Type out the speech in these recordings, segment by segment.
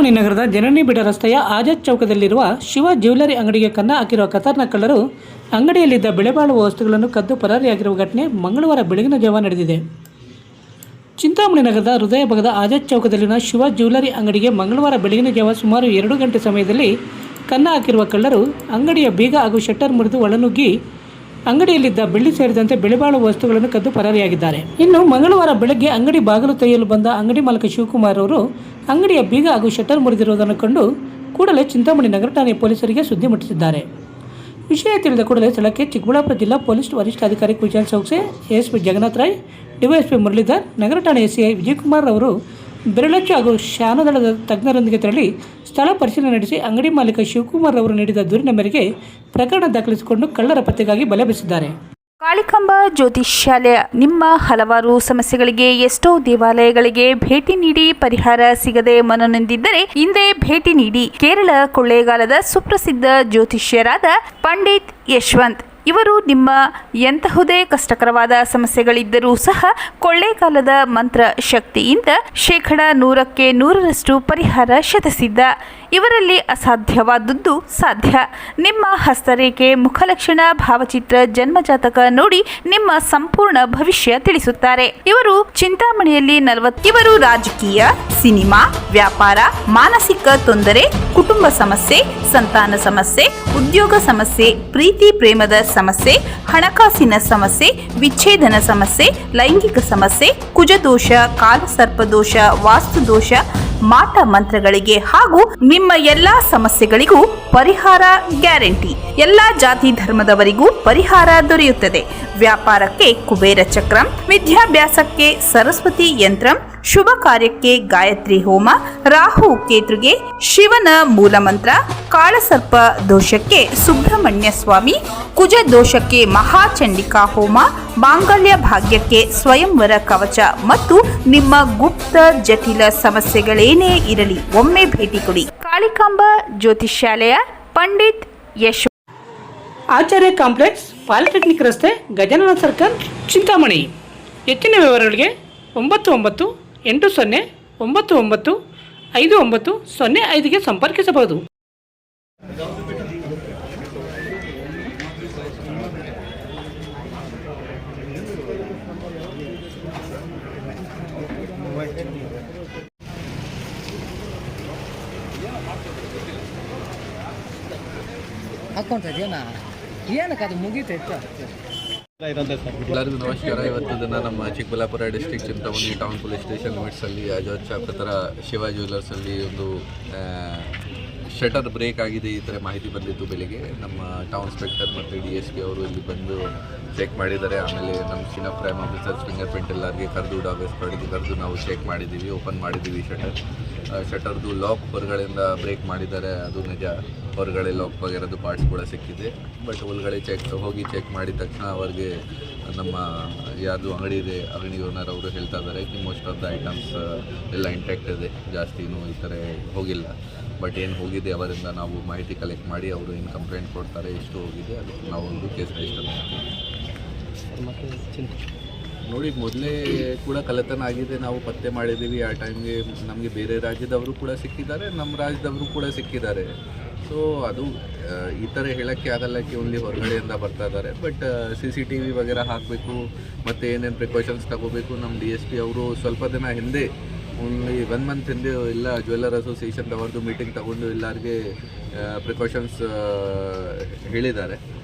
ಚಿಂತಾಮಣಿ ನಗರದ ಜನನಿ ಬಿಡ ರಸ್ತೆಯ ಆಜಾದ್ ಚೌಕದಲ್ಲಿರುವ ಶಿವ ಜ್ಯುವೆಲರಿ ಅಂಗಡಿಗೆ ಕನ್ನ ಹಾಕಿರುವ ಖತರ್ನಾಕ್ ಕಳ್ಳರು ಅಂಗಡಿಯಲ್ಲಿದ್ದ ಬೆಲೆಬಾಳುವ ವಸ್ತುಗಳನ್ನು ಕದ್ದು ಪರಾರಿಯಾಗಿರುವ ಘಟನೆ ಮಂಗಳವಾರ ಬೆಳಗಿನ ಜಾವ ನಡೆದಿದೆ. ಚಿಂತಾಮಣಿ ನಗರದ ಹೃದಯ ಭಾಗದ ಆಜಾದ್ ಚೌಕದಲ್ಲಿನ ಶಿವ ಜ್ಯುವೆಲರಿ ಅಂಗಡಿಗೆ ಮಂಗಳವಾರ ಬೆಳಗಿನ ಜಾವ ಸುಮಾರು 2 ಗಂಟೆ ಸಮಯದಲ್ಲಿ ಕನ್ನ ಹಾಕಿರುವ ಕಳ್ಳರು ಅಂಗಡಿಯ ಬೀಗ ಹಾಗೂ ಶಟ್ಟರ್ ಮುರಿದು ಒಳನುಗ್ಗಿ ಅಂಗಡಿಯಲ್ಲಿದ್ದ ಬೆಳ್ಳಿ ಸೇರಿದಂತೆ ಬೆಲೆಬಾಳುವ ವಸ್ತುಗಳನ್ನು ಕದ್ದು ಪರಾರಿಯಾಗಿದ್ದಾರೆ. ಇನ್ನು ಮಂಗಳವಾರ ಬೆಳಗ್ಗೆ ಅಂಗಡಿ ಬಾಗಿಲು ತೆಗೆಯಲು ಬಂದ ಅಂಗಡಿ ಮಾಲಕ ಶಿವಕುಮಾರ್ ಅವರು ಅಂಗಡಿಯ ಬೀಗ ಹಾಗೂ ಶಟ್ಟರ್ ಮುರಿದಿರುವುದನ್ನು ಕಂಡು ಕೂಡಲೇ ಚಿಂತಾಮಣಿ ನಗರ ಠಾಣೆ ಪೊಲೀಸರಿಗೆ ಸುದ್ದಿ ಮುಟ್ಟಿಸಿದ್ದಾರೆ. ವಿಷಯ ತಿಳಿದ ಕೂಡಲೇ ಸ್ಥಳಕ್ಕೆ ಚಿಕ್ಕಬಳ್ಳಾಪುರ ಜಿಲ್ಲಾ ಪೊಲೀಸ್ ವರಿಷ್ಠಾಧಿಕಾರಿ ಕುಶಾಲ್ ಚೌಕ್ಸೆ, ಎಎಸ್ಪಿ ಜಗನ್ನಾಥ್ ರಾಯ್, ಡಿವೈಎಸ್ಪಿ ಮುರಳೀಧರ್, ನಗರ ಠಾಣೆ ಎಸ್ಸಿಐ ವಿಜಯಕುಮಾರ್ ಅವರು ಬೆರಳಚ್ಚು ಹಾಗೂ ಶ್ಯಾನದಳದ ತಜ್ಞರೊಂದಿಗೆ ತೆರಳಿ ಸ್ಥಳ ಪರಿಶೀಲನೆ ನಡೆಸಿ ಅಂಗಡಿ ಮಾಲೀಕ ಶಿವಕುಮಾರ್ ಅವರು ನೀಡಿದ ದೂರಿನ ಮೇರೆಗೆ ಪ್ರಕರಣ ದಾಖಲಿಸಿಕೊಂಡು ಕಳ್ಳರ ಪತ್ತೆಗಾಗಿ ಬಲೆ ಬೀಸಿದ್ದಾರೆ. ಕಾಳಿಕಾಂಬ ಜ್ಯೋತಿಷ್ಯಾಲಯ ನಿಮ್ಮ ಹಲವಾರು ಸಮಸ್ಯೆಗಳಿಗೆ ಎಷ್ಟೋ ದೇವಾಲಯಗಳಿಗೆ ಭೇಟಿ ನೀಡಿ ಪರಿಹಾರ ಸಿಗದೆ ಮನನೊಂದಿದ್ದರೆ ಹಿಂದೆ ಭೇಟಿ ನೀಡಿ. ಕೇರಳ ಕೊಳ್ಳೇಗಾಲದ ಸುಪ್ರಸಿದ್ಧ ಜ್ಯೋತಿಷ್ಯರಾದ ಪಂಡಿತ್ ಯಶವಂತ್ ಇವರು ನಿಮ್ಮ ಎಂತಹುದೇ ಕಷ್ಟಕರವಾದ ಸಮಸ್ಯೆಗಳಿದ್ದರೂ ಸಹ ಕೊಳ್ಳೇಗಾಲದ ಮಂತ್ರ ಶಕ್ತಿಯಿಂದ 100% 100% ಪರಿಹಾರ ಶತಸಿದ್ಧ. ಇವರಲ್ಲಿ ಅಸಾಧ್ಯವಾದದ್ದು ಸಾಧ್ಯ. ನಿಮ್ಮ ಹಸ್ತರೇಖೆ, ಮುಖಲಕ್ಷಣ, ಭಾವಚಿತ್ರ, ಜನ್ಮಜಾತಕ ನೋಡಿ ನಿಮ್ಮ ಸಂಪೂರ್ಣ ಭವಿಷ್ಯ ತಿಳಿಸುತ್ತಾರೆ. ಇವರು ಚಿಂತಾಮಣಿಯಲ್ಲಿ 40. ಇವರು ರಾಜಕೀಯ, ಸಿನಿಮಾ, ವ್ಯಾಪಾರ, ಮಾನಸಿಕ ತೊಂದರೆ, ಕುಟುಂಬ ಸಮಸ್ಯೆ, ಸಂತಾನ ಸಮಸ್ಯೆ, ಉದ್ಯೋಗ ಸಮಸ್ಯೆ, ಪ್ರೀತಿ ಪ್ರೇಮದ ಸಮಸ್ಯೆ, ಹಣಕಾಸಿನ ಸಮಸ್ಯೆ, ವಿಚ್ಛೇದನ ಸಮಸ್ಯೆ, ಲೈಂಗಿಕ ಸಮಸ್ಯೆ, ಕುಜದೋಷ, ಕಾಲಸರ್ಪದೋಷ, ವಾಸ್ತುದೋಷ, ಮಾಟ ಮಂತ್ರಗಳಿಗೆ ಹಾಗೂ ನಿಮ್ಮ ಎಲ್ಲಾ ಸಮಸ್ಯೆಗಳಿಗೂ ಪರಿಹಾರ ಗ್ಯಾರಂಟಿ. ಎಲ್ಲಾ ಜಾತಿ ಧರ್ಮದವರಿಗೂ ಪರಿಹಾರ ದೊರೆಯುತ್ತದೆ. ವ್ಯಾಪಾರಕ್ಕೆ ಕುಬೇರ ಚಕ್ರಂ, ವಿದ್ಯಾಭ್ಯಾಸಕ್ಕೆ ಸರಸ್ವತಿ ಯಂತ್ರಂ, ಶುಭ ಕಾರ್ಯಕ್ಕೆ ಗಾಯತ್ರಿ ಹೋಮ, ರಾಹು ಕೇತುಗೆ ಶಿವನ ಮೂಲಮಂತ್ರ, ಕಾಳಸರ್ಪ ದೋಷಕ್ಕೆ ಸುಬ್ರಹ್ಮಣ್ಯ ಸ್ವಾಮಿ, ಕುಜ ದೋಷಕ್ಕೆ ಮಹಾಚಂಡಿಕಾ ಹೋಮ, ಮಾಂಗಲ್ಯ ಭಾಗ್ಯಕ್ಕೆ ಸ್ವಯಂವರ ಕವಚ ಮತ್ತು ನಿಮ್ಮ ಗುಪ್ತ ಜಟಿಲ ಸಮಸ್ಯೆಗಳೇನೇ ಇರಲಿ ಒಮ್ಮೆ ಭೇಟಿ ಕೊಡಿ. ಕಾಳಿಕಾಂಬ ಜ್ಯೋತಿಷ್ಯಾಲಯ, ಪಂಡಿತ್ ಯಶ್, ಆಚಾರ್ಯ ಕಾಂಪ್ಲೆಕ್ಸ್, ಪಾಲಿಟೆಕ್ನಿಕ್ ರಸ್ತೆ, ಗಜಾನನ ಸರ್ಕಲ್, ಚಿಂತಾಮಣಿ. ಹೆಚ್ಚಿನ ವಿವರಗಳಿಗೆ 9980995905ಗೆ ಸಂಪರ್ಕಿಸಬಹುದು. ಹಾಕೊಂತೇನಾ ಏನಕ್ಕೆ ಅದು ಮುಗೀತೈತೆ. ಎಲ್ಲರಿಗೂ ನಮಸ್ಕಾರ. ಇವತ್ತು ದಿನ ನಮ್ಮ Chikkaballapur district Chintamani town police station ಲಿಮಿಟ್ಸಲ್ಲಿ ಆಜಾದ್ ಚೌಕ್ ಹತ್ರ ಶಿವ ಜ್ಯುವೆಲರ್ಸಲ್ಲಿ ಒಂದು ಶಟರ್ ಬ್ರೇಕ್ ಆಗಿದೆ ಈ ಥರ ಮಾಹಿತಿ ಬಂದಿತ್ತು. ಬೆಳಿಗ್ಗೆ ನಮ್ಮ ಟೌನ್ ಇನ್ಸ್ಪೆಕ್ಟರ್ ಮತ್ತು DSP ಅವರು ಇಲ್ಲಿ ಬಂದು ಚೆಕ್ ಮಾಡಿದ್ದಾರೆ. ಆಮೇಲೆ ನಮ್ಮ senior prime officers finger print ಎಲ್ಲರಿಗೆ ಕರೆದು ಡಾಗ್ ಕರೆದು ನಾವು ಚೆಕ್ ಮಾಡಿದ್ದೀವಿ, ಓಪನ್ ಮಾಡಿದ್ದೀವಿ. ಶಟರ್ದು ಲಾಕ್ ಹೊರಗಡೆಯಿಂದ ಬ್ರೇಕ್ ಮಾಡಿದ್ದಾರೆ, ಅದು ನಿಜ. ಹೊರಗಡೆ ಲಾಕ್ ಆಗಿರೋದು ಪಾರ್ಟ್ಸ್ ಕೂಡ ಸಿಕ್ಕಿದೆ. ಬಟ್ ಒಳಗಡೆ ಹೋಗಿ ಚೆಕ್ ಮಾಡಿದ ತಕ್ಷಣ ಅವ್ರಿಗೆ ನಮ್ಮ ಯಾರ್ದು ಅಂಗಡಿ ಇದೆ, ಅಂಗಡಿ ಓನರ್ ಅವರು ಹೇಳ್ತಾ ಇದ್ದಾರೆ ಕಿ ಮೋಸ್ಟ್ ಆಫ್ ದ ಐಟಮ್ಸ್ ಎಲ್ಲ ಇಂಟ್ಯಾಕ್ಟ್ ಇದೆ, ಜಾಸ್ತಿನೂ ಈ ಥರ ಹೋಗಿಲ್ಲ. ಬಟ್ ಏನು ಹೋಗಿದೆ ಅವರಿಂದ ನಾವು ಮಾಹಿತಿ ಕಲೆಕ್ಟ್ ಮಾಡಿ ಅವರು ಏನು ಕಂಪ್ಲೇಂಟ್ ಕೊಡ್ತಾರೆ, ಎಷ್ಟು ಹೋಗಿದೆ ಅದಕ್ಕೆ ನಾವು ಒಂದು ಕೇಸ್ ರಿಜಿಸ್ಟರ್ ಮಾಡ್ತೀವಿ. ನೋಡಿ, ಮೊದಲೇ ಕೂಡ ಕಳ್ಳತನ ಆಗಿದೆ, ನಾವು ಪತ್ತೆ ಮಾಡಿದ್ದೀವಿ. ಆ ಟೈಮ್ಗೆ ನಮಗೆ ಬೇರೆ ರಾಜ್ಯದವರು ಕೂಡ ಸಿಕ್ಕಿದ್ದಾರೆ, ನಮ್ಮ ರಾಜ್ಯದವರು ಕೂಡ ಸಿಕ್ಕಿದ್ದಾರೆ. ಸೊ ಅದು ಈ ಥರ ಹೇಳೋಕ್ಕೆ ಆಗಲ್ಲ ಕಿ ಓನ್ಲಿ ಹೊರಗಡೆಯಿಂದ ಬರ್ತಾ ಇದ್ದಾರೆ. ಬಟ್ CCTV ವಗೇರ ಹಾಕಬೇಕು ಮತ್ತು ಏನೇನು ಪ್ರಿಕಾಷನ್ಸ್ ತಗೋಬೇಕು. ನಮ್ಮ DSP ಅವರು ಸ್ವಲ್ಪ ದಿನ ಹಿಂದೆ, ಓನ್ಲಿ 1 ಮಂತ್ ಹಿಂದೆ ಎಲ್ಲ ಜ್ಯುವೆಲ್ಲರ್ ಅಸೋಸಿಯೇಷನ್ದವ್ರದ್ದು ಮೀಟಿಂಗ್ ತಗೊಂಡು ಎಲ್ಲರಿಗೆ ಪ್ರಿಕಾಷನ್ಸ್ ಹೇಳಿದ್ದಾರೆ.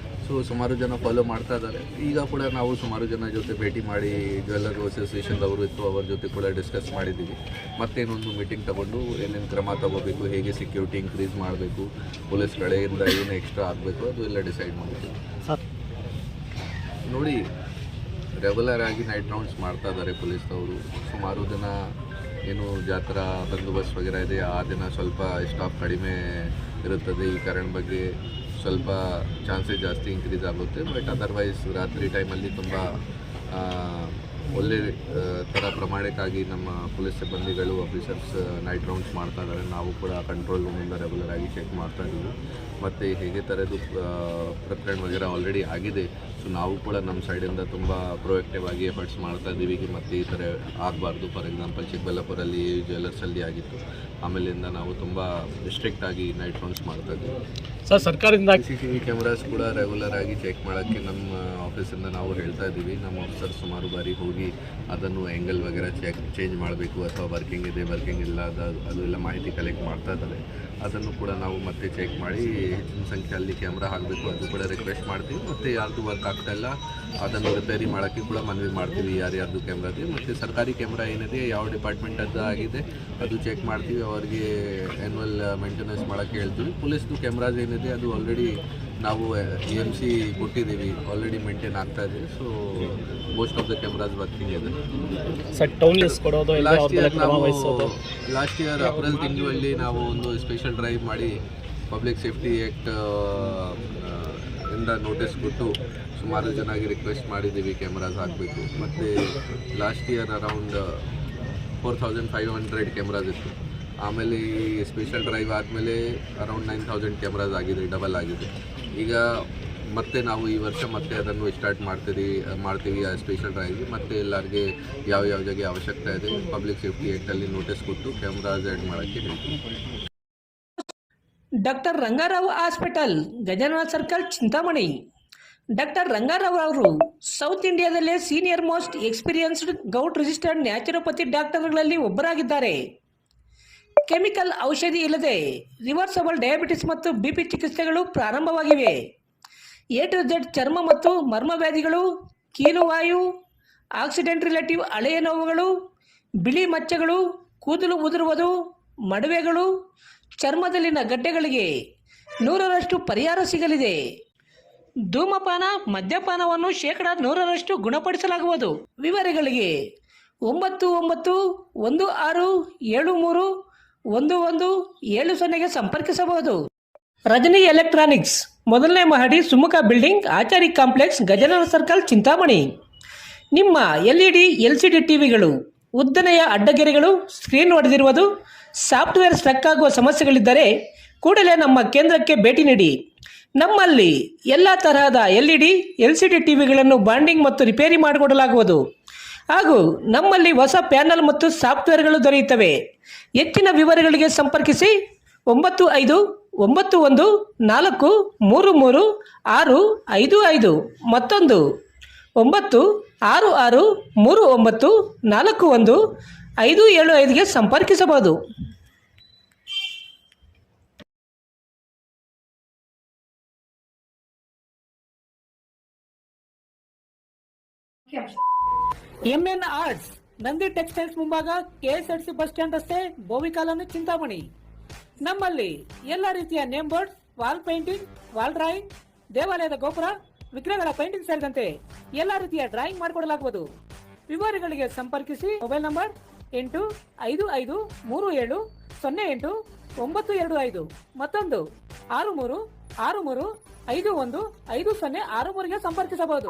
ಸೊ ಸುಮಾರು ಜನ ಫಾಲೋ ಮಾಡ್ತಾ ಇದ್ದಾರೆ. ಈಗ ಕೂಡ ನಾವು ಸುಮಾರು ಜನ ಜೊತೆ ಭೇಟಿ ಮಾಡಿ ಜ್ಯುವೆಲ್ಲರ್ ಅಸೋಸಿಯೇಷನ್ದವರು ಇತ್ತು, ಅವ್ರ ಜೊತೆ ಕೂಡ ಡಿಸ್ಕಸ್ ಮಾಡಿದ್ದೀವಿ. ಮತ್ತೇನೊಂದು ಮೀಟಿಂಗ್ ತಗೊಂಡು ಏನೇನು ಕ್ರಮ ತಗೋಬೇಕು, ಹೇಗೆ ಸೆಕ್ಯೂರಿಟಿ ಇನ್ಕ್ರೀಸ್ ಮಾಡಬೇಕು, ಪೊಲೀಸ್ ಕಡೆಯಿಂದ ಏನು ಎಕ್ಸ್ಟ್ರಾ ಆಗಬೇಕು, ಅದು ಎಲ್ಲ ಡಿಸೈಡ್ ಮಾಡ್ತೀವಿ. ನೋಡಿ, ರೆಗ್ಯುಲರ್ ಆಗಿ ನೈಟ್ ರೌಂಡ್ಸ್ ಮಾಡ್ತಾ ಇದ್ದಾರೆ ಪೊಲೀಸ್ದವರು. ಸುಮಾರು ದಿನ ಏನು ಜಾತ್ರಾ ಬಂದೋಬಸ್ತ್ ವಗೇರ ಇದೆ, ಆ ದಿನ ಸ್ವಲ್ಪ ಸ್ಟಾಫ್ ಕಡಿಮೆ ಇರುತ್ತದೆ. ಈ ಕಾರಣ ಬಗ್ಗೆ ಸ್ವಲ್ಪ ಚಾನ್ಸಸ್ ಜಾಸ್ತಿ ಇನ್ಕ್ರೀಸ್ ಆಗುತ್ತೆ. ಬಟ್ ಅದರ್ವೈಸ್ ರಾತ್ರಿ ಟೈಮಲ್ಲಿ ತುಂಬ ಒಳ್ಳೆ ಥರ ಪ್ರಮಾಣಕ್ಕಾಗಿ ನಮ್ಮ ಪೊಲೀಸ್ ಸಿಬ್ಬಂದಿಗಳು ಆಫೀಸರ್ಸ್ ನೈಟ್ ರೌಂಡ್ಸ್ ಮಾಡ್ತಾ ಇದ್ದಾರೆ. ನಾವು ಕೂಡ ಕಂಟ್ರೋಲ್ ರೂಮಿಂದ ರೆಗ್ಯುಲರ್ ಆಗಿ ಚೆಕ್ ಮಾಡ್ತಾ ಇದ್ದೀವಿ. ಮತ್ತು ಹೇಗೆ ಥರದ್ದು ಪ್ರಕರಣ ವಗೇರೆ ಆಲ್ರೆಡಿ ಆಗಿದೆ. ಸೊ ನಾವು ಕೂಡ ನಮ್ಮ ಸೈಡಿಂದ ತುಂಬ ಪ್ರೊಯಾಕ್ಟಿವ್ ಆಗಿ ಎಫರ್ಟ್ಸ್ ಮಾಡ್ತಾ ಇದ್ದೀವಿ ಮತ್ತು ಈ ಥರ ಆಗಬಾರ್ದು. ಫಾರ್ ಎಕ್ಸಾಂಪಲ್ ಚಿಕ್ಕಬಳ್ಳಾಪುರಲ್ಲಿ ಜ್ಯುವೆಲ್ಲರ್ಸಲ್ಲಿ ಆಗಿತ್ತು. ಆಮೇಲಿಂದ ನಾವು ತುಂಬ ಸ್ಟ್ರಿಕ್ಟ್ ಆಗಿ ನೈಟ್ ರೌಂಡ್ಸ್ ಮಾಡ್ತಾ ಇದ್ದೀವಿ. ಸರ್, ಸರ್ಕಾರದಿಂದ CCTV ಕ್ಯಾಮ್ರಾಸ್ ಕೂಡ ರೆಗ್ಯುಲರ್ ಆಗಿ ಚೆಕ್ ಮಾಡೋಕ್ಕೆ ನಮ್ಮ ಆಫೀಸಿಂದ ನಾವು ಹೇಳ್ತಾ ಇದ್ದೀವಿ. ನಮ್ಮ ಆಫೀಸರ್ ಸುಮಾರು ಬಾರಿ ಹೋಗಿ ಅದನ್ನು ಆ್ಯಂಗಲ್ ವಗೇರೆ ಚೇಂಜ್ ಮಾಡಬೇಕು ಅಥವಾ ವರ್ಕಿಂಗ್ ಇದೆ ವರ್ಕಿಂಗ್ ಇಲ್ಲ ಅದು ಎಲ್ಲ ಮಾಹಿತಿ ಕಲೆಕ್ಟ್ ಮಾಡ್ತಾ ಇದ್ದಾರೆ. ಅದನ್ನು ಕೂಡ ನಾವು ಮತ್ತೆ ಚೆಕ್ ಮಾಡಿ ಹೆಚ್ಚಿನ ಸಂಖ್ಯೆಯಲ್ಲಿ ಕ್ಯಾಮ್ರಾ ಹಾಕಬೇಕು ಅದು ಕೂಡ ರಿಕ್ವೆಸ್ಟ್ ಮಾಡ್ತೀವಿ. ಮತ್ತು ಯಾರ್ದು ವರ್ಕ್ ಆಗ್ತಾಯಿಲ್ಲ ಅದನ್ನು ರಿಪೇರಿ ಮಾಡೋಕ್ಕೆ ಕೂಡ ಮನವಿ ಮಾಡ್ತೀವಿ ಯಾರ್ಯಾರ್ದು ಕ್ಯಾಮ್ರಾದೆ. ಮತ್ತು ಸರ್ಕಾರಿ ಕ್ಯಾಮ್ರಾ ಏನಿದೆ ಯಾವ ಡಿಪಾರ್ಟ್ಮೆಂಟದ್ದು ಆಗಿದೆ ಅದು ಚೆಕ್ ಮಾಡ್ತೀವಿ. ಅವರಿಗೆ ಆ್ಯನ್ಯುವಲ್ ಮೇಂಟೆನೆನ್ಸ್ ಮಾಡೋಕ್ಕೆ ಹೇಳ್ತೀವಿ. ಪೊಲೀಸ್ದು ಕ್ಯಾಮ್ರಾಸ್ ಏನಿದೆ ಅದು ಆಲ್ರೆಡಿ ನಾವು EMC ಕೊಟ್ಟಿದ್ದೀವಿ, ಆಲ್ರೆಡಿ ಮೇಂಟೈನ್ ಆಗ್ತಾ ಇದೆ. So most of the cameras working ಇದೆ. ಸರ್, ಟೌನ್ ಲಿಸ್ಟ್ ಕೊಡೋದು ಇಲ್ಲ, ಲಾಸ್ಟ್ ಇಯರ್ ಏಪ್ರಿಲ್ ತಿಂಗಳಲ್ಲಿ ನಾವು ಒಂದು ಸ್ಪೆಷಲ್ ಡ್ರೈವ್ ಮಾಡಿ ಪಬ್ಲಿಕ್ ಸೇಫ್ಟಿ ಆ್ಯಕ್ಟ್ ಇಂದ ನೋಟಿಸ್ ಕೊಟ್ಟು ಸುಮಾರು ಚೆನ್ನಾಗಿ ರಿಕ್ವೆಸ್ಟ್ ಮಾಡಿದ್ದೀವಿ ಕ್ಯಾಮ್ರಾಸ್ ಹಾಕಬೇಕು. ಮತ್ತು ಲಾಸ್ಟ್ ಇಯರ್ ಅರೌಂಡ್ 4500 ಕ್ಯಾಮ್ರಾಸ್ ಇತ್ತು. ಆಮೇಲೆ ಈ ಸ್ಪೆಷಲ್ ಡ್ರೈವ್ ಆದಮೇಲೆ ಅರೌಂಡ್ 9000 ಕ್ಯಾಮ್ರಾಸ್ ಆಗಿದೆ, ಡಬಲ್ ಆಗಿದೆ. ಈಗ ಮತ್ತೆ ನಾವು ಈ ವರ್ಷ ಮತ್ತೆ ಅದನ್ನು ಸ್ಟಾರ್ಟ್ ಮಾಡ್ತೀವಿ ಆ ಸ್ಪೆಷಲ್ ಡ್ರೈವ್. ಮತ್ತು ಎಲ್ಲರಿಗೆ ಯಾವ ಜಾಗ ಅವಶ್ಯಕತೆ ಇದೆ ಪಬ್ಲಿಕ್ ಸೇಫ್ಟಿ ಆ್ಯಕ್ಟಲ್ಲಿ ನೋಟಿಸ್ ಕೊಟ್ಟು ಕ್ಯಾಮ್ರಾಸ್ ಆ್ಯಡ್ ಮಾಡೋಕ್ಕೆ ಹೇಳ್ತೀವಿ. Doctor Rangarao hospital, Gajanana circle, Chintamani. Doctor Rangarao ಅವರು ಸೌತ್ ಇಂಡಿಯಾದಲ್ಲೇ senior most experienced govt registered naturopathy ಡಾಕ್ಟರ್ಗಳಲ್ಲಿ ಒಬ್ಬರಾಗಿದ್ದಾರೆ. ಕೆಮಿಕಲ್ ಔಷಧಿ ಇಲ್ಲದೆ ರಿವರ್ಸಬಲ್ ಡಯಾಬಿಟಿಸ್ ಮತ್ತು BP ಚಿಕಿತ್ಸೆಗಳು ಪ್ರಾರಂಭವಾಗಿವೆ. A to Z ಚರ್ಮ ಮತ್ತು ಮರ್ಮ ವ್ಯಾಧಿಗಳು, ಕೀಲುವಾಯು, ಆಕ್ಸಿಡೆಂಟ್ ರಿಲೇಟಿವ್ ಹಳೆಯ ನೋವುಗಳು, ಬಿಳಿ ಮಚ್ಚೆಗಳು, ಕೂದಲು ಉದುರುವುದು, ಮಡುವೆಗಳು, ಚರ್ಮದಲ್ಲಿನ ಗಡ್ಡೆಗಳಿಗೆ 100% ಪರಿಹಾರ ಸಿಗಲಿದೆ. ಧೂಮಪಾನ ಮದ್ಯಪಾನವನ್ನು 100% ಗುಣಪಡಿಸಲಾಗುವುದು. ವಿವರಗಳಿಗೆ 9916731170 ಸಂಪರ್ಕಿಸಬಹುದು. ರಜನಿ ಎಲೆಕ್ಟ್ರಾನಿಕ್ಸ್, ಮೊದಲನೇ ಮಹಡಿ, Sumukha building, Achari complex, Gajanana circle, Chintamani. ನಿಮ್ಮ LED LCD ಟಿವಿಗಳು ಉದ್ದನೆಯ ಅಡ್ಡಗೆರೆಗಳು, ಸ್ಕ್ರೀನ್ ಒಡೆದಿರುವುದು, ಸಾಫ್ಟ್ವೇರ್ ಸ್ಟ್ರಕ್ ಆಗುವ ಸಮಸ್ಯೆಗಳಿದ್ದರೆ ಕೂಡಲೇ ನಮ್ಮ ಕೇಂದ್ರಕ್ಕೆ ಭೇಟಿ ನೀಡಿ. ನಮ್ಮಲ್ಲಿ ಎಲ್ಲ ತರಹದ LED LCD ಟಿವಿಗಳನ್ನು ಬಾಂಡಿಂಗ್ ಮತ್ತು ರಿಪೇರಿ ಮಾಡಿಕೊಡಲಾಗುವುದು. ಹಾಗೂ ನಮ್ಮಲ್ಲಿ ಹೊಸ ಪ್ಯಾನಲ್ ಮತ್ತು ಸಾಫ್ಟ್ವೇರ್ಗಳು ದೊರೆಯುತ್ತವೆ. ಹೆಚ್ಚಿನ ವಿವರಗಳಿಗೆ ಸಂಪರ್ಕಿಸಿ 9114333655, ಮತ್ತೊಂದು 9663941575 ಸಂಪರ್ಕಿಸಬಹುದು. MN ಆರ್ಟ್ಸ್, ನಂದಿ ಟೆಕ್ಸ್ಟೈಲ್ಸ್ ಮುಂಭಾಗ, KSRTC ಬಸ್ ಸ್ಟ್ಯಾಂಡ್ ರಸ್ತೆ, ಬೋವಿ ಕಾಲೋನಿ, ಚಿಂತಾಮಣಿ. ನಮ್ಮಲ್ಲಿ ಎಲ್ಲ ರೀತಿಯ name board, wall painting, wall drawing, ದೇವಾಲಯದ ಗೋಪುರ, ವಿಗ್ರಹಗಳ ಪೇಂಟಿಂಗ್ ಸೇರಿದಂತೆ ಎಲ್ಲ ರೀತಿಯ ಡ್ರಾಯಿಂಗ್ ಮಾಡಿಕೊಡಲಾಗುವುದು. ವಿವರಗಳಿಗೆ ಸಂಪರ್ಕಿಸಿ. ಮೊಬೈಲ್ ನಂಬರ್ 8553708925, ಮತ್ತೊಂದು 6363515063ಗೆ ಸಂಪರ್ಕಿಸಬಹುದು.